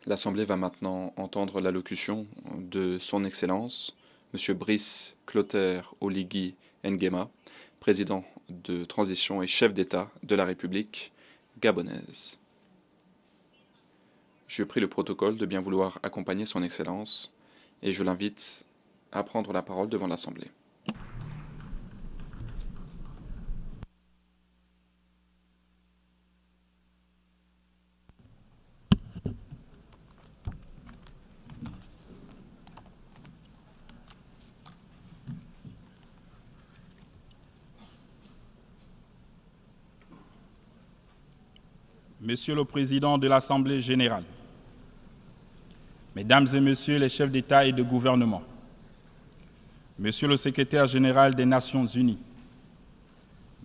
L'Assemblée va maintenant entendre l'allocution de Son Excellence, M. Brice Clotaire Oligui Nguema, président de transition et chef d'État de la République gabonaise. Je prie le protocole de bien vouloir accompagner Son Excellence et je l'invite à prendre la parole devant l'Assemblée. Monsieur le Président de l'Assemblée générale, Mesdames et Messieurs les chefs d'État et de gouvernement, Monsieur le Secrétaire général des Nations unies,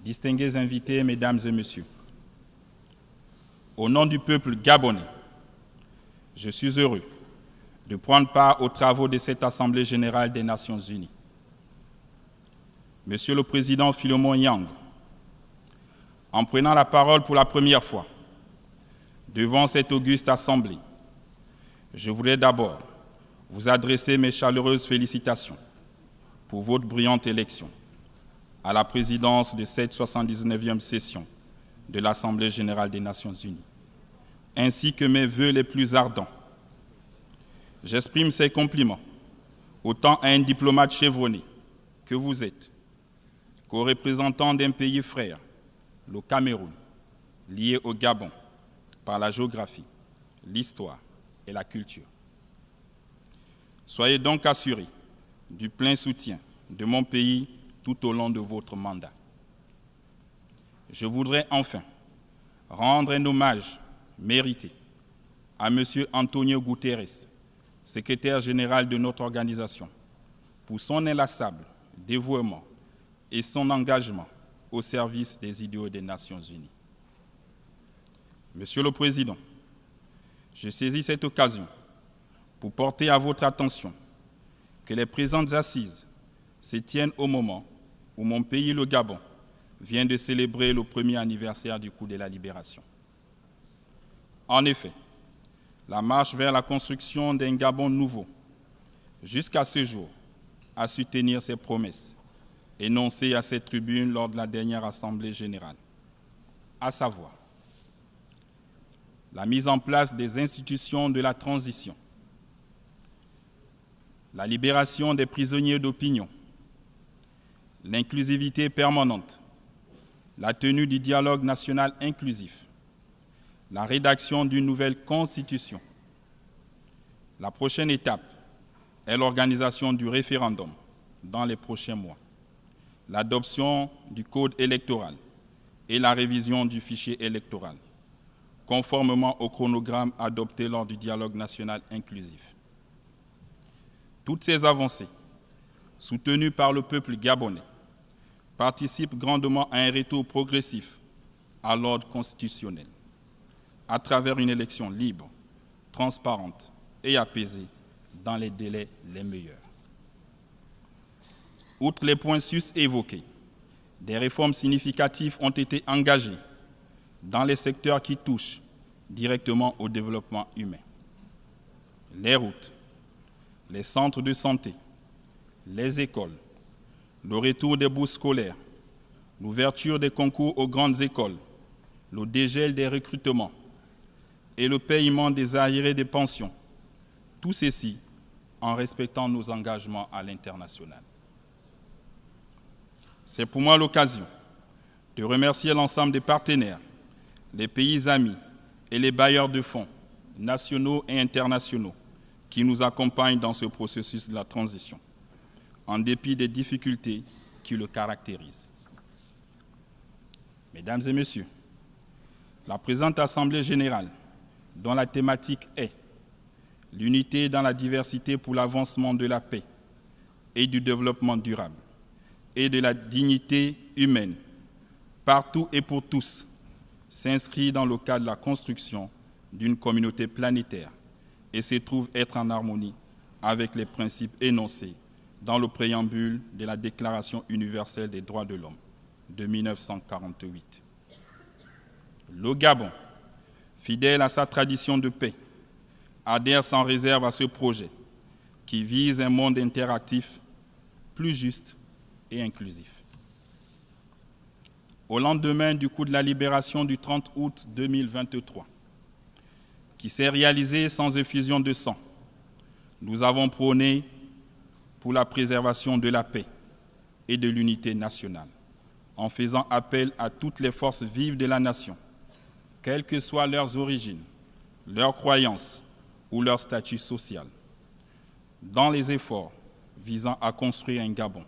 distingués invités, Mesdames et Messieurs, au nom du peuple gabonais, je suis heureux de prendre part aux travaux de cette Assemblée générale des Nations unies. Monsieur le Président Philemon Yang, en prenant la parole pour la première fois devant cette auguste Assemblée, je voudrais d'abord vous adresser mes chaleureuses félicitations pour votre brillante élection à la présidence de cette 79e session de l'Assemblée générale des Nations unies, ainsi que mes vœux les plus ardents. J'exprime ces compliments autant à un diplomate chevronné que vous êtes, qu'aux représentants d'un pays frère, le Cameroun, lié au Gabon par la géographie, l'histoire et la culture. Soyez donc assurés du plein soutien de mon pays tout au long de votre mandat. Je voudrais enfin rendre un hommage mérité à M. Antonio Guterres, secrétaire général de notre organisation, pour son inlassable dévouement et son engagement au service des idéaux des Nations unies. Monsieur le Président, je saisis cette occasion pour porter à votre attention que les présentes assises se tiennent au moment où mon pays, le Gabon, vient de célébrer le premier anniversaire du coup de la libération. En effet, la marche vers la construction d'un Gabon nouveau, jusqu'à ce jour, a su tenir ses promesses énoncées à cette tribune lors de la dernière Assemblée générale, à savoir la mise en place des institutions de la transition, la libération des prisonniers d'opinion, l'inclusivité permanente, la tenue du dialogue national inclusif, la rédaction d'une nouvelle constitution. La prochaine étape est l'organisation du référendum dans les prochains mois, l'adoption du code électoral et la révision du fichier électoral, conformément au chronogramme adopté lors du dialogue national inclusif. Toutes ces avancées, soutenues par le peuple gabonais, participent grandement à un retour progressif à l'ordre constitutionnel, à travers une élection libre, transparente et apaisée dans les délais les meilleurs. Outre les points sus évoqués, des réformes significatives ont été engagées dans les secteurs qui touchent directement au développement humain. Les routes, les centres de santé, les écoles, le retour des bourses scolaires, l'ouverture des concours aux grandes écoles, le dégel des recrutements et le paiement des arriérés des pensions, tout ceci en respectant nos engagements à l'international. C'est pour moi l'occasion de remercier l'ensemble des partenaires, les pays amis et les bailleurs de fonds, nationaux et internationaux, qui nous accompagnent dans ce processus de la transition, en dépit des difficultés qui le caractérisent. Mesdames et Messieurs, la présente Assemblée générale, dont la thématique est l'unité dans la diversité pour l'avancement de la paix et du développement durable et de la dignité humaine, partout et pour tous, s'inscrit dans le cadre de la construction d'une communauté planétaire et se trouve être en harmonie avec les principes énoncés dans le préambule de la Déclaration universelle des droits de l'homme de 1948. Le Gabon, fidèle à sa tradition de paix, adhère sans réserve à ce projet qui vise un monde interactif, plus juste et inclusif. Au lendemain du coup de la libération du 30 août 2023, qui s'est réalisé sans effusion de sang, nous avons prôné pour la préservation de la paix et de l'unité nationale, en faisant appel à toutes les forces vives de la nation, quelles que soient leurs origines, leurs croyances ou leur statut social, dans les efforts visant à construire un Gabon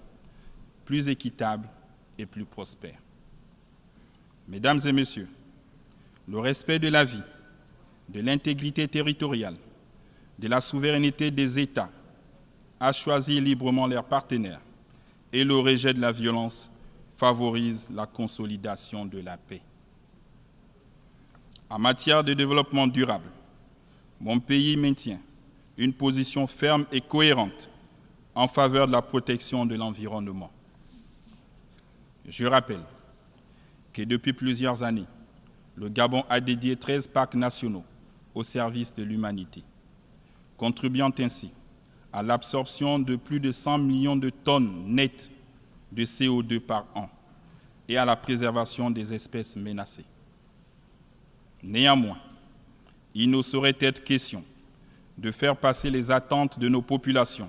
plus équitable et plus prospère. Mesdames et messieurs, le respect de la vie, de l'intégrité territoriale, de la souveraineté des États, à choisir librement leurs partenaires et le rejet de la violence favorise la consolidation de la paix. En matière de développement durable, mon pays maintient une position ferme et cohérente en faveur de la protection de l'environnement. Je rappelle que depuis plusieurs années, le Gabon a dédié 13 parcs nationaux au service de l'humanité, contribuant ainsi à l'absorption de plus de 100 millions de tonnes nettes de CO2 par an et à la préservation des espèces menacées. Néanmoins, il ne saurait être question de faire passer les attentes de nos populations,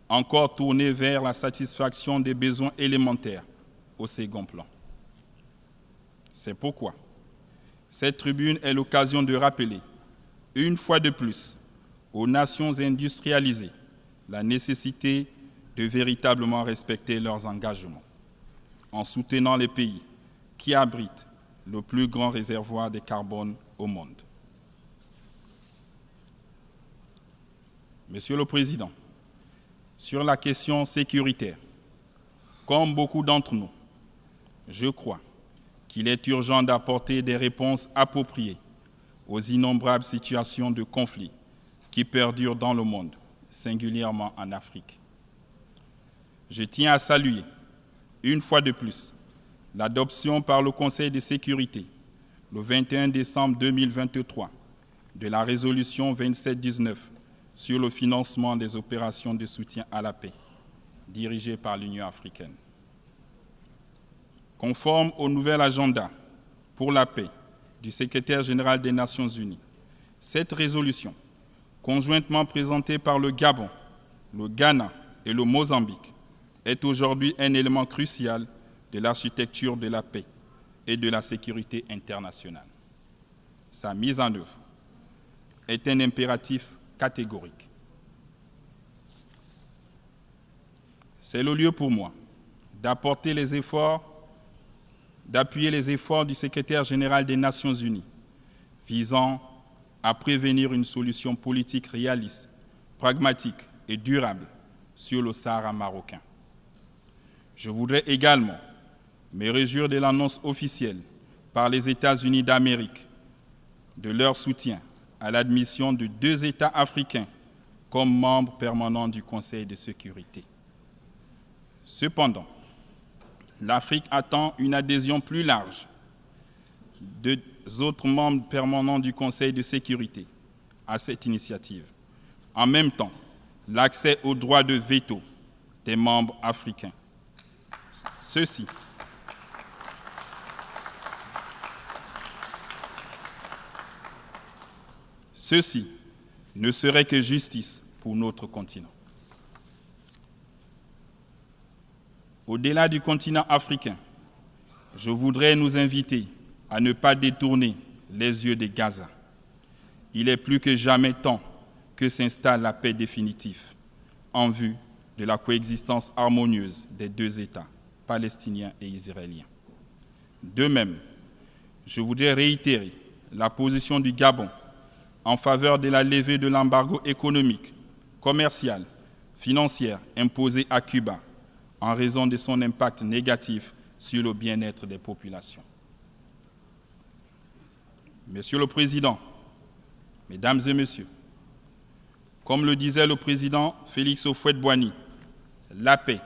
encore tournées vers la satisfaction des besoins élémentaires, au second plan. C'est pourquoi cette tribune est l'occasion de rappeler, une fois de plus, aux nations industrialisées la nécessité de véritablement respecter leurs engagements, en soutenant les pays qui abritent le plus grand réservoir de carbone au monde. Monsieur le Président, sur la question sécuritaire, comme beaucoup d'entre nous, je crois qu'il est urgent d'apporter des réponses appropriées aux innombrables situations de conflit qui perdurent dans le monde, singulièrement en Afrique. Je tiens à saluer, une fois de plus, l'adoption par le Conseil de sécurité, le 21 décembre 2023, de la résolution 2719 sur le financement des opérations de soutien à la paix, dirigée par l'Union africaine. Conforme au nouvel agenda pour la paix du secrétaire général des Nations unies, cette résolution, conjointement présentée par le Gabon, le Ghana et le Mozambique, est aujourd'hui un élément crucial de l'architecture de la paix et de la sécurité internationale. Sa mise en œuvre est un impératif catégorique. C'est le lieu pour moi d'appuyer les efforts du secrétaire général des Nations unies visant à prévenir une solution politique réaliste, pragmatique et durable sur le Sahara marocain. Je voudrais également me réjouir de l'annonce officielle par les États-Unis d'Amérique de leur soutien à l'admission de 2 États africains comme membres permanents du Conseil de sécurité. Cependant, l'Afrique attend une adhésion plus large des autres membres permanents du Conseil de sécurité à cette initiative. En même temps, l'accès au droit de veto des membres africains. Ceci ne serait que justice pour notre continent. Au-delà du continent africain, je voudrais nous inviter à ne pas détourner les yeux de Gaza. Il est plus que jamais temps que s'installe la paix définitive en vue de la coexistence harmonieuse des 2 États, palestiniens et israéliens. De même, je voudrais réitérer la position du Gabon en faveur de la levée de l'embargo économique, commercial, financier imposé à Cuba en raison de son impact négatif sur le bien-être des populations. Monsieur le Président, Mesdames et Messieurs, comme le disait le président Félix Houphouët-Boigny, la paix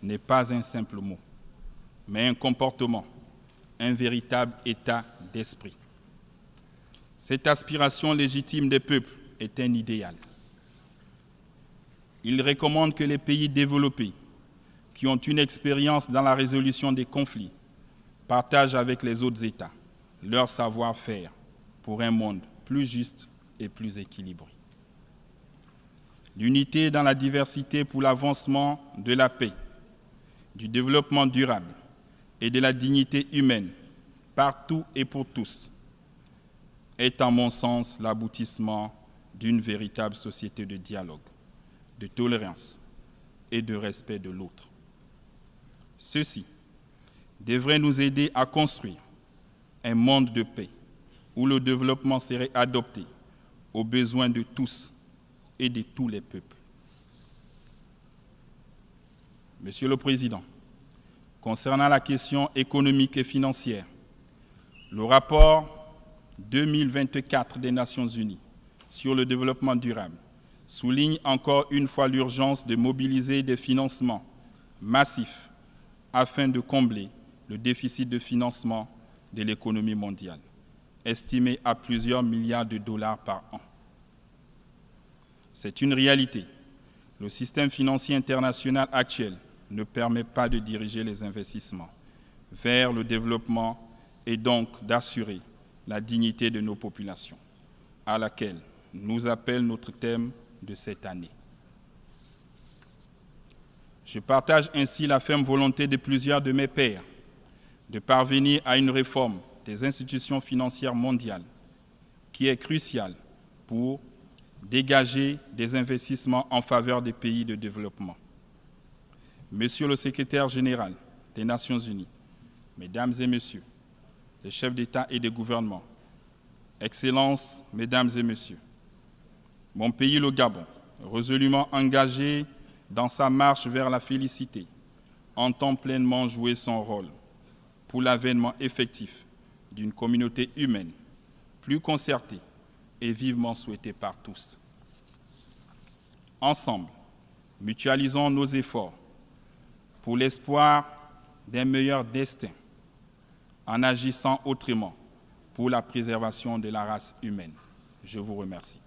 n'est pas un simple mot, mais un comportement, un véritable état d'esprit. Cette aspiration légitime des peuples est un idéal. Il recommande que les pays développés qui ont une expérience dans la résolution des conflits partagent avec les autres États leur savoir-faire pour un monde plus juste et plus équilibré. L'unité dans la diversité pour l'avancement de la paix, du développement durable et de la dignité humaine partout et pour tous est, à mon sens, l'aboutissement d'une véritable société de dialogue, de tolérance et de respect de l'autre. Ceci devrait nous aider à construire un monde de paix où le développement serait adopté aux besoins de tous et de tous les peuples. Monsieur le Président, concernant la question économique et financière, le rapport 2024 des Nations Unies sur le développement durable souligne encore une fois l'urgence de mobiliser des financements massifs afin de combler le déficit de financement de l'économie mondiale, estimé à plusieurs milliards de dollars par an. C'est une réalité. Le système financier international actuel ne permet pas de diriger les investissements vers le développement et donc d'assurer la dignité de nos populations, à laquelle nous appelle notre thème de cette année. Je partage ainsi la ferme volonté de plusieurs de mes pairs de parvenir à une réforme des institutions financières mondiales qui est cruciale pour dégager des investissements en faveur des pays de développement. Monsieur le secrétaire général des Nations Unies, Mesdames et Messieurs, les chefs d'État et de gouvernement, Excellences, Mesdames et Messieurs, mon pays, le Gabon, résolument engagé dans sa marche vers la félicité, entend pleinement jouer son rôle pour l'avènement effectif d'une communauté humaine plus concertée et vivement souhaitée par tous. Ensemble, mutualisons nos efforts pour l'espoir d'un meilleur destin en agissant autrement pour la préservation de la race humaine. Je vous remercie.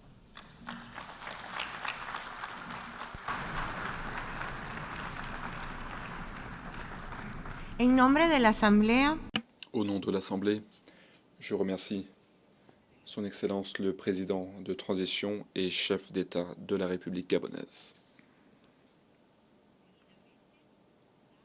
En nombre de l'Assemblée, Au nom de l'Assemblée, je remercie Son Excellence le Président de transition et chef d'État de la République gabonaise.